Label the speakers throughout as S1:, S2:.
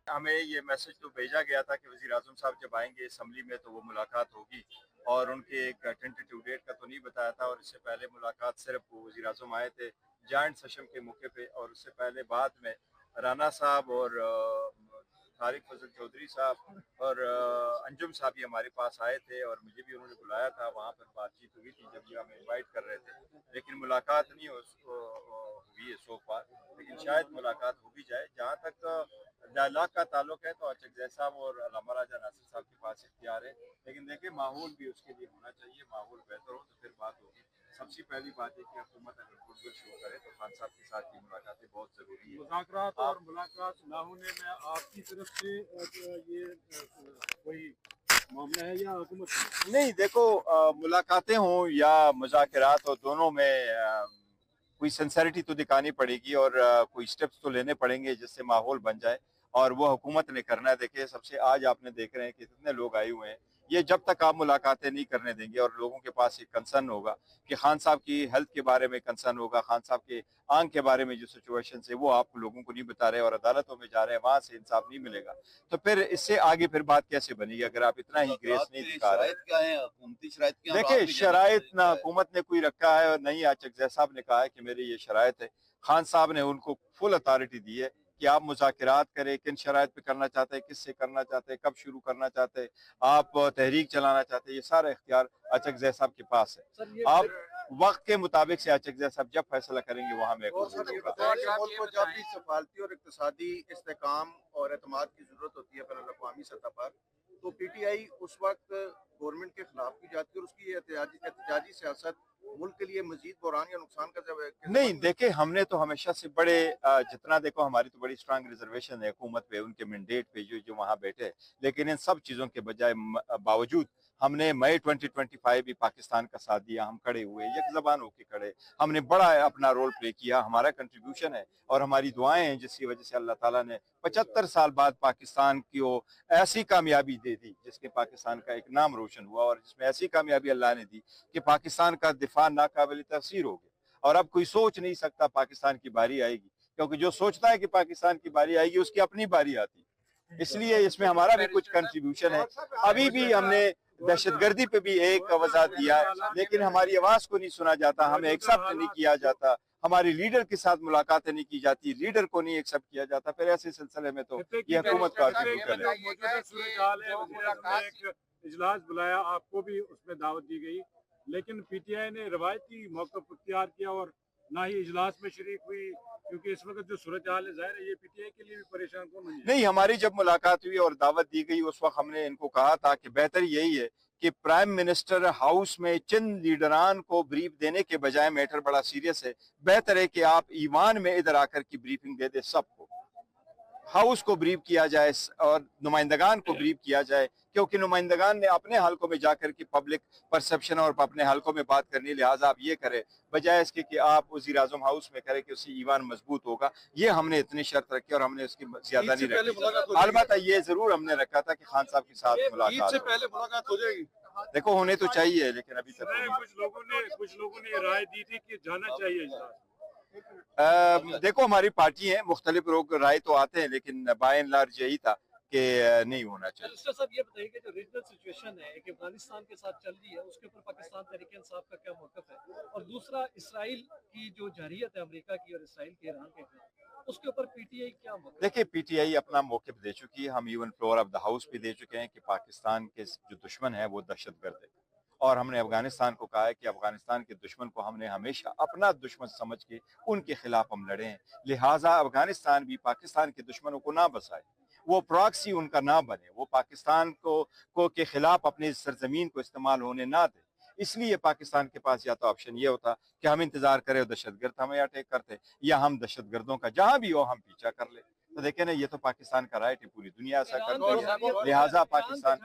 S1: ہمیں یہ میسج تو بھیجا گیا تھا کہ وزیر اعظم صاحب جب آئیں گے اسمبلی میں تو وہ ملاقات ہوگی، اور ان کے ایک ٹینٹیٹیو ڈیٹ کا تو نہیں بتایا تھا، اور اس سے پہلے ملاقات صرف وزیر اعظم آئے تھے جوائنٹ سیشن کے موقع پہ، اور اس سے پہلے بعد میں رانا صاحب اور طارق فضل چودھری صاحب اور انجم صاحب بھی ہمارے پاس آئے تھے، اور مجھے بھی انہوں نے بلایا تھا، وہاں پر بات چیت ہوئی تھی جب یہ ہمیں انوائٹ کر رہے تھے، لیکن ملاقات نہیں ہوئی ہے سو فار، لیکن شاید ملاقات ہو بھی جائے۔ جہاں تک ڈائلاگ کا تعلق ہے تو اچکزئی صاحب اور علامہ راجہ ناصر صاحب کے پاس اختیار ہے، لیکن دیکھیں ماحول بھی اس کے لیے ہونا چاہیے، ماحول بہتر ہو تو پھر بات ہوگی۔ سب سے پہلی بات ہے کہ حکومت اگر گڈ ول شو کرے تو خان صاحب کے ساتھ کی ملاقاتیں بہت ضروری ہیں۔
S2: مذاکرات اور ملاقات نہ ہونے میں آپ کی طرف سے یہ کوئی معاملہ ہے یا حکومت؟
S1: نہیں، دیکھو ملاقاتیں ہوں یا مذاکرات ہو، دونوں میں کوئی سنسیریٹی تو دکھانی پڑے گی، اور کوئی سٹیپس تو لینے پڑیں گے جس سے ماحول بن جائے، اور وہ حکومت نے کرنا ہے۔ دیکھیں سب سے آج آپ نے دیکھ رہے ہیں کہ کتنے لوگ آئے ہوئے ہیں، یہ جب تک آپ ملاقاتیں نہیں کرنے دیں گے اور لوگوں کے پاس ایک کنسرن ہوگا کہ خان صاحب کی ہیلتھ کے بارے میں کنسرن ہوگا، خان صاحب کے آنکھ کے بارے میں جو سچویشن ہے وہ آپ لوگوں کو نہیں بتا رہے اور عدالتوں میں جا رہے ہیں، وہاں سے انصاف نہیں ملے گا، تو پھر اس سے آگے پھر بات کیسے بنے گی اگر آپ اتنا ہی گریس نہیں دکھا رہے؟
S3: کیا ہے حکومتی شرائط کیا؟
S1: دیکھیں شرائط نہ حکومت نے کوئی رکھا ہے اور نہ ہی اچکزئی صاحب نے کہا ہے کہ میرے یہ شرائط ہے۔ خان صاحب نے ان کو فل اتھارٹی دی ہے کہ آپ مذاکرات کریں، کن شرائط پہ کرنا چاہتے ہیں، کس سے کرنا چاہتے ہیں، کب شروع کرنا چاہتے ہیں، آپ تحریک چلانا چاہتے ہیں، یہ سارا اختیار اچکزئی صاحب کے پاس ہے۔ آپ وقت کے مطابق سے اچکزئی صاحب جب فیصلہ کریں گے وہاں میں
S3: ملک کو جب بھی سفارتی اور اقتصادی استحکام اور اعتماد کی ضرورت ہوتی ہے بین الاقوامی سطح پر، تو پی ٹی آئی اس وقت گورنمنٹ کے خلاف کی جاتی ہے، اور اس کی احتجاجی سیاست ملک کے لیے مزید بحران یا نقصان کا
S1: نہیں، دیکھیں ہم نے تو ہمیشہ سے بڑے جتنا دیکھو ہماری تو بڑی اسٹرانگ ریزرویشن ہے حکومت پہ، ان کے مینڈیٹ پہ جو وہاں بیٹھے، لیکن ان سب چیزوں کے بجائے باوجود ہم نے مئی 2025 بھی پاکستان کا ساتھ دیا، ہم کھڑے ہوئے یک زبان ہو کے کھڑے، ہم نے بڑا اپنا رول پلے کیا، ہمارا کنٹریبیوشن ہے اور ہماری دعائیں ہیں جس کی وجہ سے اللہ تعالیٰ نے 75 سال بعد پاکستان کی ایسی کامیابی دے دی جس کے پاکستان کا ایک نام روشن ہوا، اور جس میں ایسی کامیابی اللہ نے دی کہ پاکستان کا دفاع ناقابل تفسیر ہو گیا، اور اب کوئی سوچ نہیں سکتا پاکستان کی باری آئے گی، کیونکہ جو سوچتا ہے کہ پاکستان کی باری آئے گی اس کی اپنی باری آتی ہے، اس لیے اس میں ہمارا بھی کچھ کنٹریبیوشن ہے۔ ابھی بھی ہم نے دہشت گردی پہ بھی ایک وضاحت دیا ہے، لیکن ہماری آواز کو نہیں سنا جاتا، ہمیں ایکسپٹ نہیں کیا جاتا، ہماری لیڈر کے ساتھ ملاقاتیں نہیں کی جاتی، لیڈر کو نہیں ایکسپٹ کیا جاتا، پھر ایسے سلسلے میں تو یہ حکومت کا
S2: اجلاس بلایا، آپ کو بھی اس میں دعوت دی گئی، لیکن پی ٹی آئی نے روایتی موقف اختیار کیا اور نہ ہی اجلاس میں شریک ہوئی، کیونکہ اس وقت جو صورتحال ہے ظاہر ہے یہ پی ٹی آئی کے لیے بھی پریشان کون ہے۔
S1: نہیں، ہماری جب ملاقات ہوئی اور دعوت دی گئی اس وقت ہم نے ان کو کہا تھا کہ بہتر یہی ہے کہ پرائم منسٹر ہاؤس میں چند لیڈران کو بریف دینے کے بجائے، میٹر بڑا سیریس ہے، بہتر ہے کہ آپ ایوان میں ادھر آ کر کی بریفنگ دے دے، سب کو ہاؤس کو بریف کیا جائے اور نمائندگان کو بریف کیا جائے، کیونکہ نمائندگان نے اپنے حلقوں میں جا کر کی پبلک پرسپشن اور اپنے حلقوں میں بات کرنی، لہٰذا آپ یہ کریں بجائے اس کے کہ آپ وزیر اعظم ہاؤس میں کریں کہ اس سے ایوان مضبوط ہوگا۔ یہ ہم نے اتنی شرط رکھی اور ہم نے اس کی زیادہ نہیں رکھی، البتہ یہ ضرور ہم نے رکھا تھا کہ خان صاحب کے ساتھ ملاقات
S3: سے پہلے ملاقات ہو جائے گی۔
S1: دیکھو ہونے تو چاہیے لیکن ابھی تک
S2: کچھ لوگوں نے رائے دی تھی کہ جانا چاہیے اجلاس۔
S1: دیکھو ہماری پارٹی ہیں، مختلف لوگ رائے تو آتے ہیں، لیکن بائی اینڈ لارج یہی تھا کہ نہیں ہونا چاہیے۔
S4: رجسٹر صاحب یہ بتائیے کہ جو ریجنل سچویشن ہے کہ افغانستان کے ساتھ چل رہی ہے اس کے اوپر پاکستان تحریک انصاف کا کیا موقف ہے، اور دوسرا اسرائیل کی جو جارحیت ہے امریکہ کی اور اسرائیل کے ایران کے اس کے اوپر پی ٹی آئی کیا موقف؟
S1: دیکھیں پی ٹی آئی اپنا موقف دے چکی ہے، ہم even floor of the house بھی دے چکے ہیں کہ پاکستان کے جو دشمن ہے وہ دہشت گرد ہے، اور ہم نے افغانستان کو کہا ہے کہ افغانستان کے دشمن کو ہم نے ہمیشہ اپنا دشمن سمجھ کے ان کے خلاف ہم لڑے ہیں، لہٰذا افغانستان بھی پاکستان کے دشمنوں کو نہ بسائے، وہ پراکسی ان کا نہ بنے، وہ پاکستان کو کے خلاف اپنی سرزمین کو استعمال ہونے نہ دے۔ اس لیے پاکستان کے پاس یا تو آپشن یہ ہوتا کہ ہم انتظار کریں اور دہشت گرد ہمیں اٹیک کرتے، یا ہم دہشت گردوں کا جہاں بھی ہو ہم پیچھا کر لیں۔ تو دیکھیں نا یہ تو پاکستان کا رائٹ ہے، پوری دنیا ایسا کرتی ہے، لہٰذا پاکستان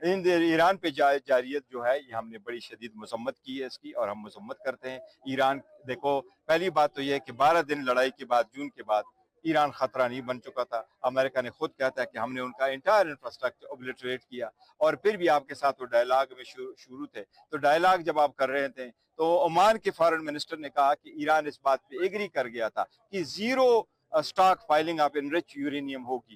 S1: ایران پہ جارحیت جو ہے یہ ہم نے بڑی شدید مذمت کی ہے اس کی، اور ہم مذمت کرتے ہیں ایران۔ دیکھو پہلی بات تو یہ ہے کہ 12 دن لڑائی کے بعد، جون کے بعد ایران خطرہ نہیں بن چکا تھا، امریکہ نے خود کہتا ہے کہ ہم نے ان کا انٹائر انفراسٹرکچر اوبلیٹریٹ کیا، اور پھر بھی آپ کے ساتھ وہ ڈائلاگ میں شروع تھے، تو ڈائلاگ جب آپ کر رہے تھے تو عمان کے فارن منسٹر نے کہا کہ ایران اس بات پہ ایگری کر گیا تھا کہ zero stock filing of enrich uranium ہوگی،